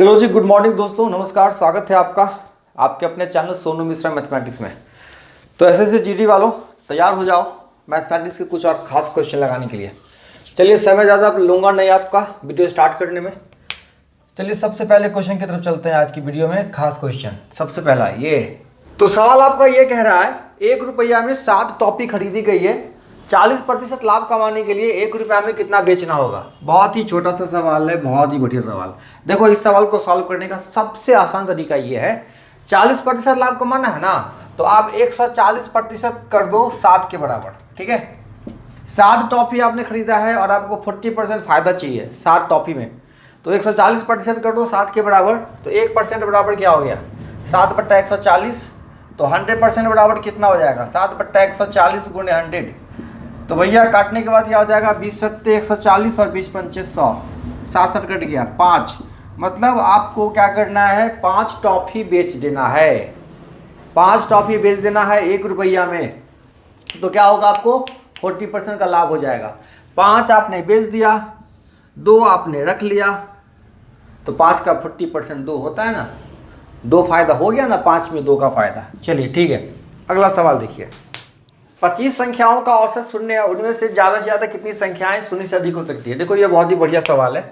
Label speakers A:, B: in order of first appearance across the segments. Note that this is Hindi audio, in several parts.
A: चलो जी, गुड मॉर्निंग दोस्तों, नमस्कार। स्वागत है आपका आपके अपने चैनल सोनू मिश्रा मैथमेटिक्स में। तो ऐसे जीडी वालों तैयार हो जाओ मैथमेटिक्स के कुछ और खास क्वेश्चन लगाने के लिए। चलिए, समय ज़्यादा लूँगा नहीं आपका वीडियो स्टार्ट करने में। चलिए, सबसे पहले क्वेश्चन की तरफ चलते हैं। आज की वीडियो में खास क्वेश्चन सबसे पहला ये। तो सवाल आपका ये कह रहा है, 1 रुपया में 7 टॉफी खरीदी गई है, 40% लाभ कमाने के लिए 1 रुपया में कितना बेचना होगा। बहुत ही छोटा सा सवाल है, बहुत ही बढ़िया सवाल। देखो, इस सवाल को सॉल्व करने का सबसे आसान तरीका ये है, 40% लाभ कमाना है ना, तो आप 140% कर दो 7 के बराबर। ठीक है, 7 टॉफी आपने खरीदा है और आपको 40% फायदा चाहिए 7 टॉफी में, तो 140% कर दो 7 के बराबर। तो 1% बराबर क्या हो गया, 7/140। तो 100% बराबर कितना हो जाएगा, 7/140 गुणे 100। तो भैया काटने के बाद क्या हो जाएगा, 20 सत्ते 140 और 20 पंचे 100, 67 कट गया 5। मतलब आपको क्या करना है, 5 टॉफी बेच देना है। 5 टॉफी बेच देना है 1 रुपया में, तो क्या होगा, आपको 40% का लाभ हो जाएगा। 5 आपने बेच दिया, 2 आपने रख लिया, तो 5 का 40% 2 होता है ना, 2 फायदा हो गया ना, 5 में 2 का फायदा। चलिए ठीक है, अगला सवाल देखिए। 25 संख्याओं का औसत शून्य है, उनमें से ज़्यादा कितनी संख्याएं शून्य से अधिक हो सकती है। देखो, ये बहुत ही बढ़िया सवाल है,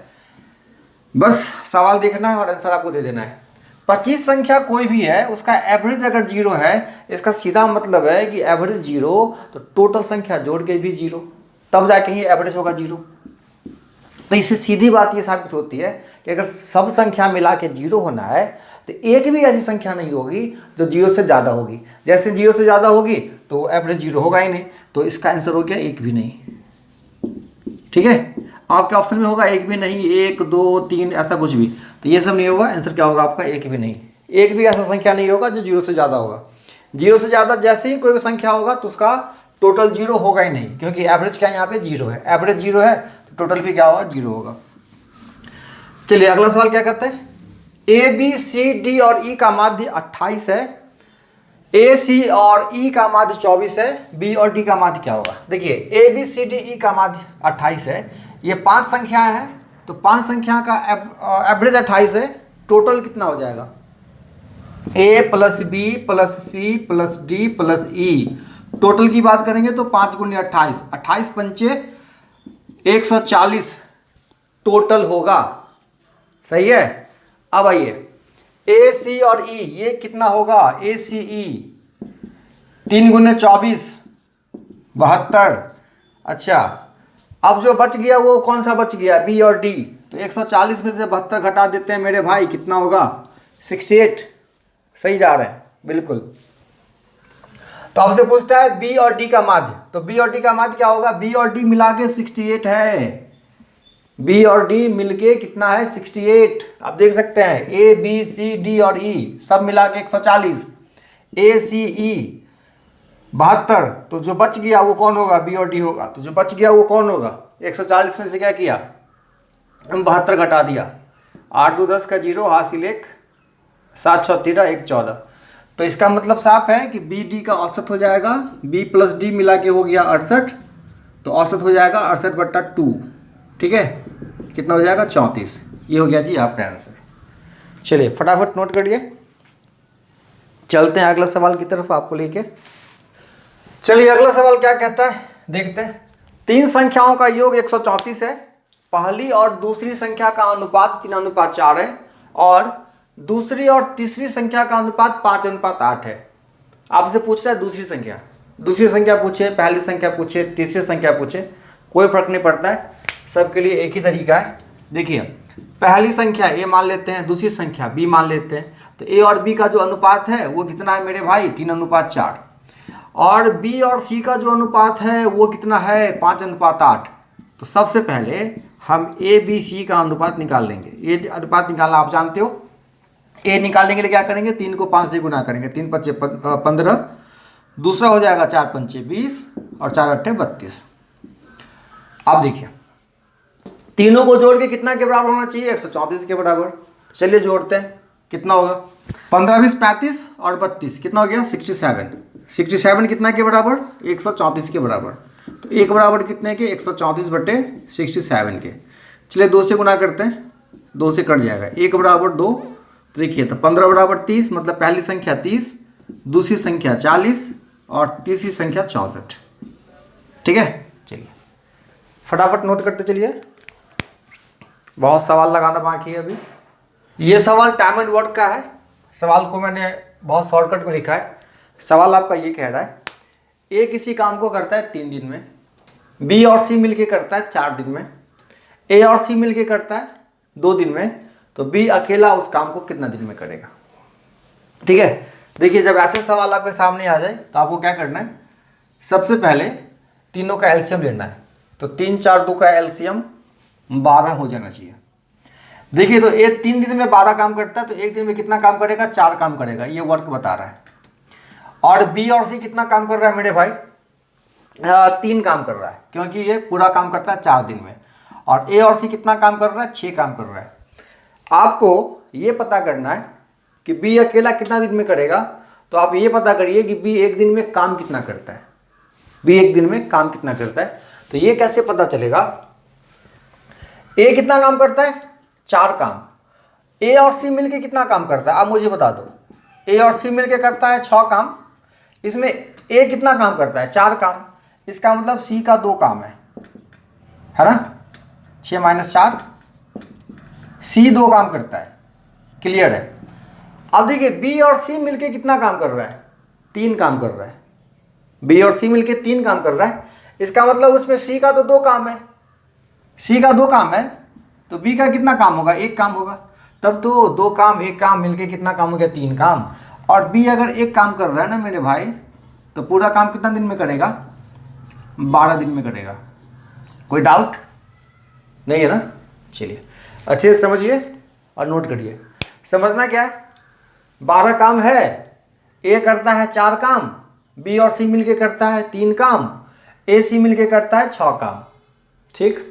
A: बस सवाल देखना है और आंसर आपको दे देना है। 25 संख्या कोई भी है, उसका एवरेज अगर 0 है, इसका सीधा मतलब है कि एवरेज 0, तो टोटल संख्या जोड़ के भी 0, तब जाके ही एवरेज होगा 0। तो इससे सीधी बात ये साबित होती है कि अगर सब संख्या मिला के 0 होना है, तो एक भी ऐसी संख्या नहीं होगी जो 0 से ज़्यादा होगी। जैसे 0 से ज़्यादा होगी तो एवरेज 0 होगा ही नहीं, तो इसका आंसर हो गया 1 भी नहीं। ठीक है, आपके ऑप्शन में होगा 1 भी नहीं, 1 2 3 ऐसा कुछ भी, तो ये सब नहीं होगा। आंसर क्या होगा आपका, 1 भी नहीं। एक भी ऐसा संख्या नहीं होगा जो 0 से ज़्यादा होगा। 0 से ज़्यादा जैसे ही कोई भी संख्या होगा तो उसका टोटल 0 होगा ही नहीं, क्योंकि एवरेज क्या यहाँ पे 0 है। एवरेज 0 है तो टोटल भी क्या होगा, 0 होगा। चलिए अगला सवाल क्या करते हैं। ए बी सी डी और ई का माध्य 28 है, ए सी और ई का माध्य 24 है, बी और डी का माध्य क्या होगा। देखिए, A B C D E का माध्य 28 है, ये 5 संख्याएं हैं, तो 5 संख्या का एवरेज 28 है, टोटल कितना हो जाएगा, A plus B plus C plus D plus E. Total की बात करेंगे तो 5 गुणे 28, 28 पंचे 140 टोटल होगा। सही है। अब आइए, ए सी और ई ये कितना होगा, ए सी ई 3 गुणे 24 72। अच्छा, अब जो बच गया वो कौन सा बच गया, बी और डी। तो 140 में से 72 घटा देते हैं मेरे भाई, कितना होगा 68। सही जा रहे हैं बिल्कुल। तो आपसे पूछता है बी और डी का माध्य, तो बी और डी का माध्य क्या होगा, बी और डी मिला के 68 है। बी और डी मिलके कितना है, 68। आप देख सकते हैं, ए बी सी डी और ई सब मिला के 140, ए सी ई 72। तो जो बच गया वो कौन होगा, बी और डी होगा। तो जो बच गया वो कौन होगा, 140 में से क्या किया, 72 घटा दिया, 8 2 10 का 0 हासिल 1, 7 6 13 1 14। तो इसका मतलब साफ है कि बी डी का औसत हो जाएगा, बी प्लस डी मिला के हो गया 68, तो औसत हो जाएगा 68/2। ठीक है, कितना हो जाएगा 34। ये हो गया जी आपका आंसर। चलिए फटाफट नोट करिए, चलते हैं अगला सवाल की तरफ आपको लेके। चलिए अगला सवाल क्या कहता है, देखते हैं। 3 संख्याओं का योग 134 है, पहली और दूसरी संख्या का अनुपात 3:4 है, और दूसरी और तीसरी संख्या का अनुपात 5:8 है। आपसे पूछ रहा है दूसरी संख्या पूछे, पहली संख्या पूछे, तीसरी संख्या पूछे, कोई फर्क नहीं पड़ता है, सबके लिए एक ही तरीका है। देखिए, पहली संख्या ए मान लेते हैं, दूसरी संख्या बी मान लेते हैं, तो ए और बी का जो अनुपात है वो कितना है मेरे भाई, 3:4। और बी और सी का जो अनुपात है वो कितना है, 5:8। तो सबसे पहले हम ए बी सी का अनुपात निकाल लेंगे। ए अनुपात निकालना आप जानते हो, ए निकालने के लिए क्या करेंगे, 3 को 5 से गुना करेंगे, 3 5 15, दूसरा हो जाएगा 4 5 20 और 4 8 32। अब देखिए, तीनों को जोड़ के कितना के बराबर होना चाहिए, 134 के बराबर। चलिए जोड़ते हैं, कितना होगा, 15 20 35 और 32 कितना हो गया, 67। 67 कितना के बराबर, 134 के बराबर। तो एक बराबर कितने के, 134/67 के। चलिए 2 से गुना करते हैं, 2 से कट जाएगा, 1 बराबर 2। तो देखिए तो 15 बराबर 30, मतलब पहली संख्या 30, दूसरी संख्या 40 और तीसरी संख्या 64। ठीक है, चलिए फटाफट नोट करते चलिए, बहुत सवाल लगाना बाकी है अभी। ये सवाल टाइम एंड वर्क का है। सवाल को मैंने बहुत शॉर्टकट में लिखा है। सवाल आपका ये कह रहा है, ए किसी काम को करता है 3 दिन में, बी और सी मिलके करता है 4 दिन में, ए और सी मिलके करता है 2 दिन में, तो बी अकेला उस काम को कितना दिन में करेगा। ठीक है, देखिए जब ऐसे सवाल आपके सामने आ जाए तो आपको क्या करना है, सबसे पहले तीनों का एलसीएम लेना है। तो 3 4 2 का एलसीएम 12 हो जाना चाहिए। देखिए तो ए 3 दिन में 12 काम करता है, तो 1 दिन में कितना काम करेगा, 4 काम करेगा, ये वर्क बता रहा है। और बी और सी कितना काम कर रहा है मेरे भाई, 3 काम कर रहा है, क्योंकि ये पूरा काम करता है 4 दिन में। और ए और सी कितना काम कर रहा है, 6 काम कर रहा है। आपको ये पता करना है कि बी अकेला कितना दिन में करेगा, तो आप ये पता करिए कि बी 1 दिन में काम कितना करता है, बी 1 दिन में काम कितना करता है। तो ये कैसे पता चलेगा, ए कितना काम करता है, 4 काम, ए और सी मिलके कितना काम करता है, आप मुझे बता दो। ए और सी मिलके करता है 6 काम, इसमें ए कितना काम करता है, 4 काम, इसका मतलब सी का 2 काम है ना, 6 - 4, सी 2 काम करता है। क्लियर है। अब देखिए बी और सी मिलके कितना काम कर रहा है, 3 काम कर रहा है। बी और सी मिलके 3 काम कर रहा है, इसका मतलब उसमें सी का तो 2 काम है, सी का 2 काम है, तो बी का कितना काम होगा, 1 काम होगा। तब तो 2 काम 1 काम मिलके कितना काम हो गया, 3 काम। और बी अगर 1 काम कर रहा है ना मेरे भाई, तो पूरा काम कितना दिन में करेगा, 12 दिन में करेगा। कोई डाउट नहीं है ना। चलिए अच्छे से समझिए और नोट करिए। समझना क्या है, 12 काम है, ए करता है 4 काम, बी और सी मिलके करता है 3 काम, ए सी मिलके करता है 6 काम। ठीक,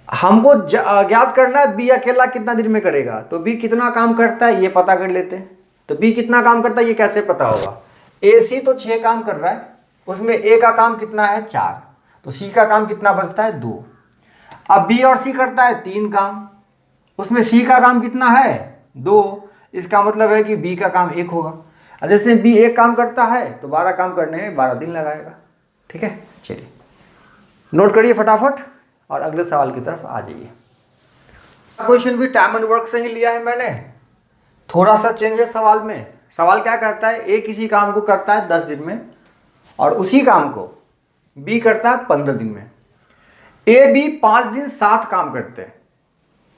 A: हमको ज्ञात करना है बी अकेला कितना दिन में करेगा, तो बी कितना काम करता है ये पता कर लेते हैं। तो बी कितना काम करता है ये कैसे पता होगा, ए सी तो 6 काम कर रहा है, उसमें ए का काम कितना है, 4, तो सी का काम कितना बचता है, 2। अब बी और सी करता है 3 काम, उसमें सी का काम कितना है, 2, इसका मतलब है कि बी का काम 1 होगा। अब जैसे बी 1 काम करता है तो 12 काम करने में 12 दिन लगाएगा। ठीक है, चलिए नोट करिए फटाफट और अगले सवाल की तरफ आ जाइए। क्वेश्चन भी टाइम एंड वर्क से ही लिया है मैंने, थोड़ा सा चेंज है सवाल में। सवाल क्या करता है, ए किसी काम को करता है 10 दिन में और उसी काम को बी करता है 15 दिन में। ए बी 5 दिन 7 काम करते हैं,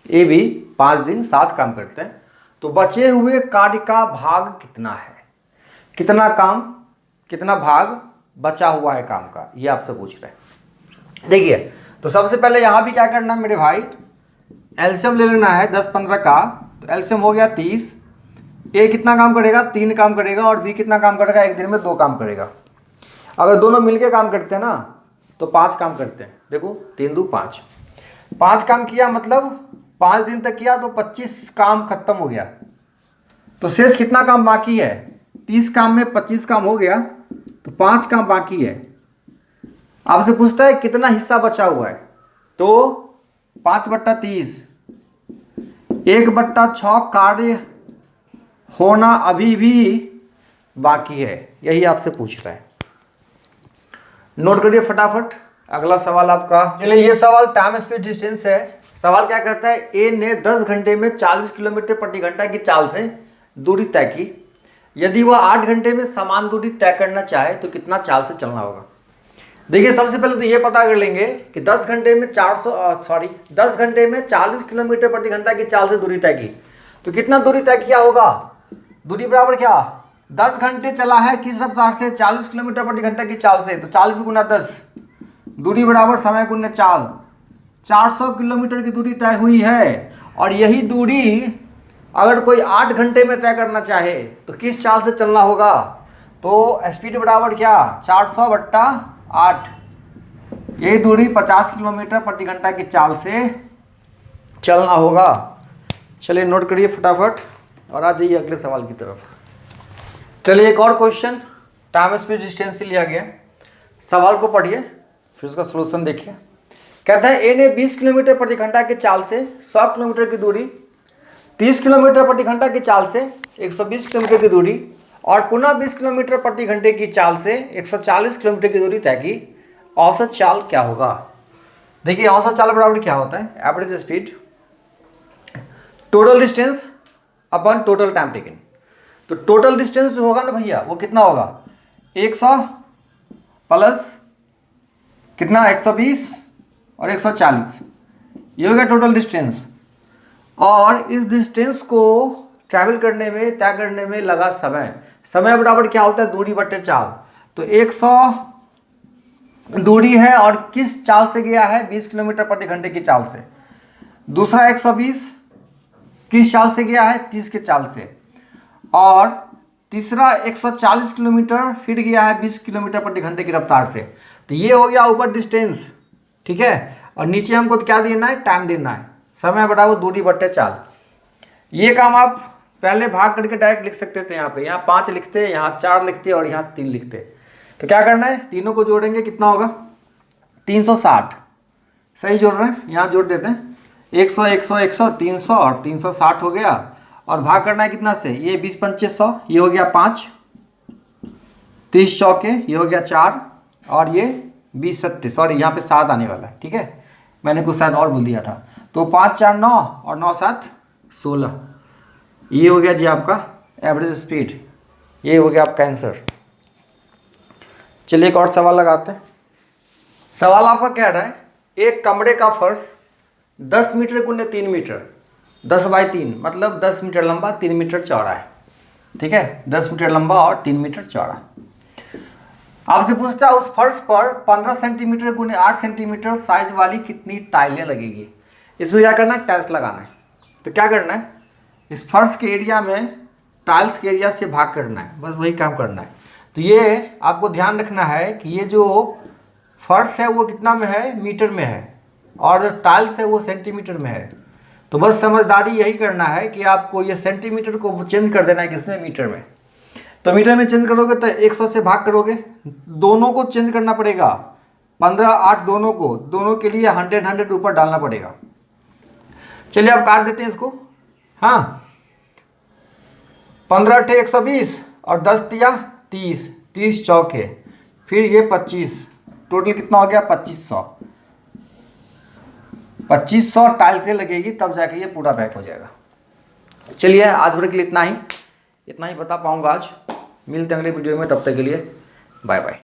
A: ए बी 5 दिन 7 काम करते हैं, तो बचे हुए कार्य का भाग कितना है, कितना काम कितना भाग बचा हुआ है काम का, ये आपसे पूछ रहे हैं। देखिए तो सबसे पहले यहां भी क्या करना है मेरे भाई, एलसीएम ले लेना है 10 15 का, तो एलसीएम हो गया 30। ए कितना काम करेगा, 3 काम करेगा, और बी कितना काम करेगा, 1 दिन में 2 काम करेगा। अगर दोनों मिलके काम करते हैं ना तो 5 काम करते हैं। देखो 3 2 5, 5 काम किया मतलब 5 दिन तक किया तो 25 काम खत्म हो गया। तो शेष कितना काम बाकी है, 30 काम में 25 काम हो गया तो 5 काम बाकी है। आपसे पूछता है कितना हिस्सा बचा हुआ है, तो 5/30, 1/6 कार्य होना अभी भी बाकी है, यही आपसे पूछ रहा है। नोट करिए फटाफट अगला सवाल आपका। चलिए ये सवाल टाइम स्पीड डिस्टेंस है। सवाल क्या करता है, ए ने 10 घंटे में 40 किलोमीटर प्रति घंटा की चाल से दूरी तय की, यदि वह 8 घंटे में समान दूरी तय करना चाहे तो कितना चाल से चलना होगा। देखिए सबसे पहले तो ये पता कर लेंगे कि 10 घंटे में 40 किलोमीटर प्रति घंटा की चाल से दूरी तय की, तो कितना दूरी तय किया होगा, दूरी बराबर क्या, 10 घंटे चला है किस रफ्तार से, 40 किलोमीटर प्रति घंटा की चाल से, तो 40 × 10, दूरी बराबर समय × चाल, 400 किलोमीटर की दूरी तय हुई है। और यही दूरी अगर कोई 8 घंटे में तय करना चाहे तो किस चाल से चलना होगा, तो स्पीड बराबर क्या, 400/8, यही दूरी 50 किलोमीटर प्रति घंटा की चाल से चलना होगा। चलिए नोट करिए फटाफट और आ जाइए अगले सवाल की तरफ। चलिए एक और क्वेश्चन टाइम स्पीड डिस्टेंस से लिया गया। सवाल को पढ़िए फिर उसका सॉल्यूशन देखिए। कहता है ए ने 20 किलोमीटर प्रति घंटा की चाल से 100 किलोमीटर की दूरी, 30 किलोमीटर प्रति घंटा की चाल से 120 किलोमीटर की दूरी और पुनः 20 किलोमीटर प्रति घंटे की चाल से 140 किलोमीटर की दूरी तय की। औसत चाल क्या होगा? देखिए औसत चाल बराबर क्या होता है? एवरेज स्पीड टोटल डिस्टेंस अपन टोटल टाइम टेकन। तो टोटल डिस्टेंस जो होगा ना भैया वो कितना होगा? 100 प्लस कितना 120 और 140, ये हो गया टोटल डिस्टेंस। और इस डिस्टेंस को ट्रैवल करने में, तय करने में लगा समय, समय बराबर क्या होता है? दूरी बटे चाल। तो 100 दूरी है और किस चाल से गया है? 20 किलोमीटर प्रति घंटे की चाल से। दूसरा 120 किस चाल से गया है? 30 के चाल से। और तीसरा 140 किलोमीटर फिर गया है 20 किलोमीटर प्रति घंटे की रफ्तार से। तो ये हो गया ऊपर डिस्टेंस, ठीक है। और नीचे हमको क्या देना है? टाइम देना है। समय बराबर दूरी बट्टे चाल। ये काम आप पहले भाग करके डायरेक्ट लिख सकते थे। यहाँ पे, यहाँ 5 लिखते, यहाँ 4 लिखते और यहाँ 3 लिखते। तो क्या करना है? तीनों को जोड़ेंगे, कितना होगा? 360। सही जोड़ रहे हैं, यहाँ जोड़ देते हैं। 100 100 100 300 और 360 हो गया। और भाग करना है कितना से? ये 20 25 100, ये हो गया 5, 30 चौके, ये हो गया 4 और ये 20 70, सॉरी यहाँ पे 7 आने वाला है, ठीक है, मैंने कुछ शायद और बोल दिया था। तो 5 4 9 और 9 7 16, ये हो गया जी आपका एवरेज स्पीड, ये हो गया आपका आंसर। चलिए एक और सवाल लगाते हैं। सवाल आपका कह रहा है एक कमरे का फर्श 10 मीटर गुने 3 मीटर, 10 बाई 3 मतलब 10 मीटर लंबा 3 मीटर चौड़ा है, ठीक है, 10 मीटर लंबा और 3 मीटर चौड़ा। आपसे पूछता है उस फर्श पर 15 सेंटीमीटर गुने 8 सेंटीमीटर साइज वाली कितनी टाइलें लगेगी। इसमें क्या करना है? टाइल्स लगाना है। तो क्या करना है? इस फर्श के एरिया में टाइल्स के एरिया से भाग करना है, बस वही काम करना है। तो ये आपको ध्यान रखना है कि ये जो फर्श है वो कितना में है? मीटर में है, और जो टाइल्स है वो सेंटीमीटर में है। तो बस समझदारी यही करना है कि आपको ये सेंटीमीटर को चेंज कर देना है किसमें? मीटर में। तो मीटर में चेंज करोगे तो 100 से भाग करोगे, दोनों को चेंज करना पड़ेगा, 15 8 दोनों को, दोनों के लिए 100 100 ऊपर डालना पड़ेगा। चलिए अब काट देते हैं इसको। हाँ, 15 × 120 और 10 तिया 30, 30 चौके, फिर ये 25, टोटल कितना हो गया? 2500। 2500 टाइल्सें लगेगी तब जाके ये पूरा पैक हो जाएगा। चलिए आज भर के लिए इतना ही बता पाऊंगा आज। मिलते हैं अगले वीडियो में, तब तक के लिए बाय बाय।